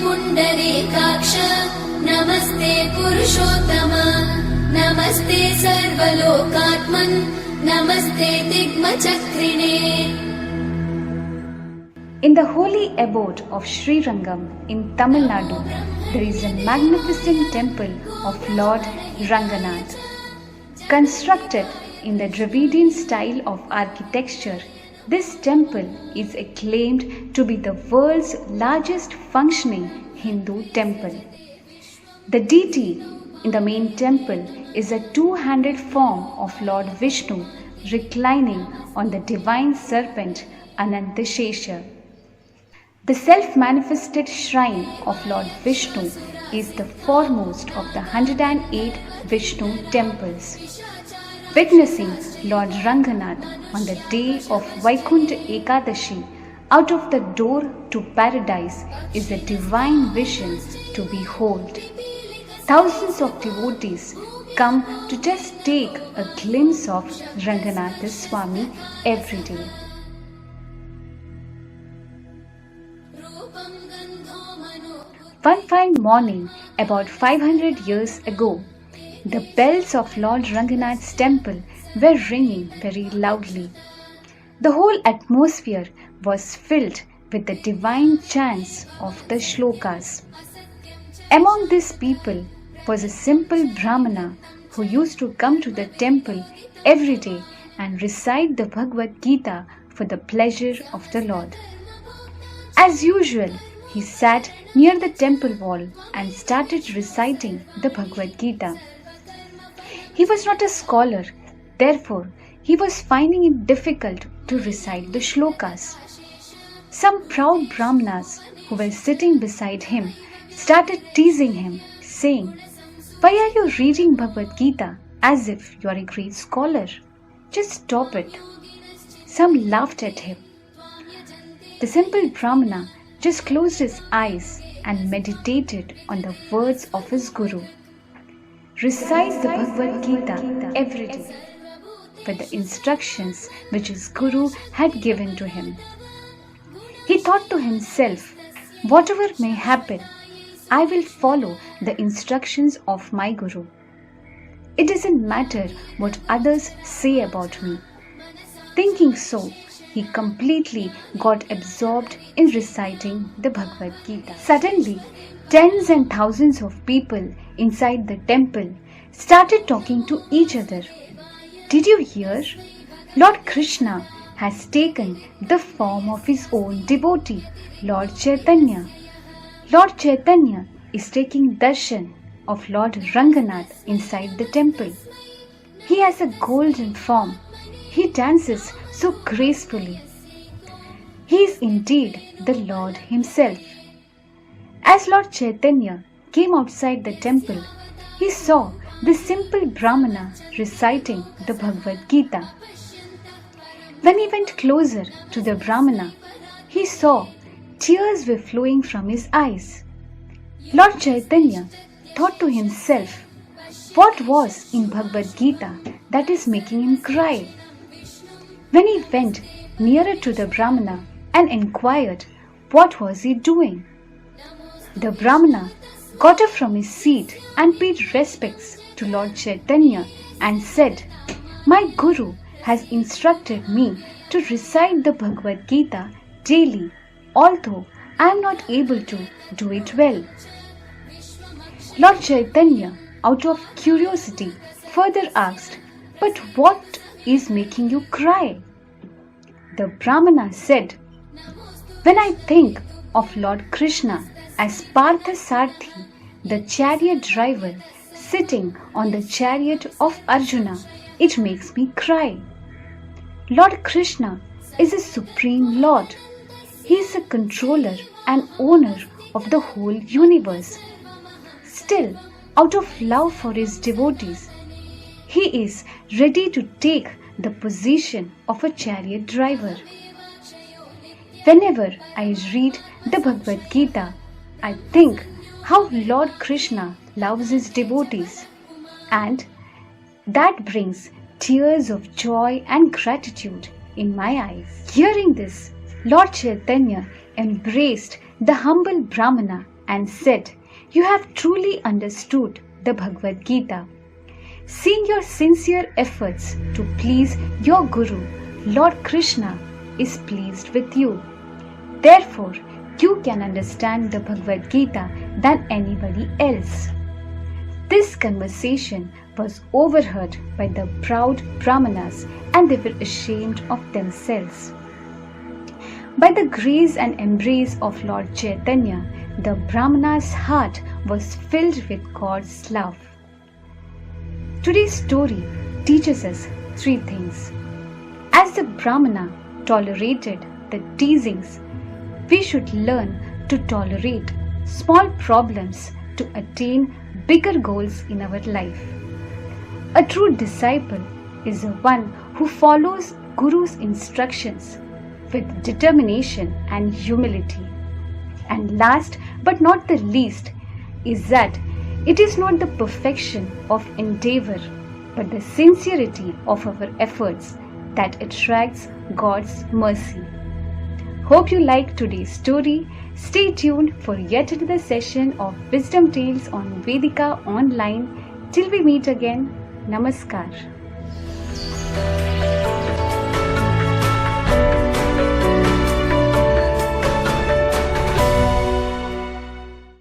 पुण्डरीकाक्ष नमस्ते पुरुषोत्तम नमस्ते सर्वलोकात्मन् नमस्ते दिग्मचक्रिणे. In the holy abode of Sri Rangam in Tamil Nadu, there is a magnificent temple of Lord Ranganath. Constructed in the Dravidian style of architecture, this temple is acclaimed to be the world's largest functioning Hindu temple. The deity in the main temple is a two-handed form of Lord Vishnu reclining on the divine serpent Anantashesha. The self-manifested shrine of Lord Vishnu is the foremost of the 108 Vishnu temples. Witnessing Lord Ranganath on the day of Vaikunta Ekadashi out of the door to paradise is a divine vision to behold. Thousands of devotees come to just take a glimpse of Ranganatha Swami every day. One fine morning, about 500 years ago, the bells of Lord Ranganath's temple were ringing very loudly. The whole atmosphere was filled with the divine chants of the shlokas. Among these people was a simple Brahmana who used to come to the temple every day and recite the Bhagavad Gita for the pleasure of the Lord. As usual, he sat near the temple wall and started reciting the Bhagavad Gita. He was not a scholar, therefore he was finding it difficult to recite the shlokas. Some proud Brahmanas who were sitting beside him started teasing him, saying, "Why are you reading Bhagavad Gita as if you are a great scholar? Just stop it." Some laughed at him. The simple Brahmana just closed his eyes and meditated on the words of his Guru. Recite the Bhagavad Gita every day with the instructions which his Guru had given to him. He thought to himself, whatever may happen, I will follow the instructions of my Guru. It doesn't matter what others say about me. Thinking so, he completely got absorbed in reciting the Bhagavad Gita. Suddenly, tens and thousands of people inside the temple started talking to each other. Did you hear? Lord Krishna has taken the form of his own devotee, Lord Chaitanya. Lord Chaitanya is taking darshan of Lord Ranganath inside the temple. He has a golden form. He dances so gracefully. He is indeed the Lord himself. As Lord Chaitanya came outside the temple, he saw the simple Brahmana reciting the Bhagavad Gita. When he went closer to the Brahmana, he saw tears were flowing from his eyes. Lord Chaitanya thought to himself, what was in Bhagavad Gita that is making him cry? When he went nearer to the Brahmana and inquired what was he doing, the Brahmana got up from his seat and paid respects to Lord Chaitanya and said, "My Guru has instructed me to recite the Bhagavad Gita daily, although I am not able to do it well." Lord Chaitanya, out of curiosity, further asked, "But what is making you cry?" The Brahmana said, "When I think of Lord Krishna as Parthasarthi, the chariot driver sitting on the chariot of Arjuna, it makes me cry. Lord Krishna is a supreme Lord. He is the controller and owner of the whole universe. Still, out of love for his devotees, he is ready to take the position of a chariot driver. Whenever I read the Bhagavad Gita, I think how Lord Krishna loves his devotees, and that brings tears of joy and gratitude in my eyes." Hearing this, Lord Chaitanya embraced the humble Brahmana and said, "You have truly understood the Bhagavad Gita. Seeing your sincere efforts to please your Guru, Lord Krishna is pleased with you. Therefore, you can understand the Bhagavad Gita than anybody else." This conversation was overheard by the proud Brahmanas, and they were ashamed of themselves. By the grace and embrace of Lord Chaitanya, the Brahmana's heart was filled with God's love. Today's story teaches us three things. As the Brahmana tolerated the teasings, we should learn to tolerate small problems to attain bigger goals in our life. A true disciple is the one who follows Guru's instructions with determination and humility. And last but not the least is that it is not the perfection of endeavor but the sincerity of our efforts that attracts God's mercy. Hope you liked today's story. Stay tuned for yet another session of Wisdom Tales on Vedica online. Till we meet again, Namaskar.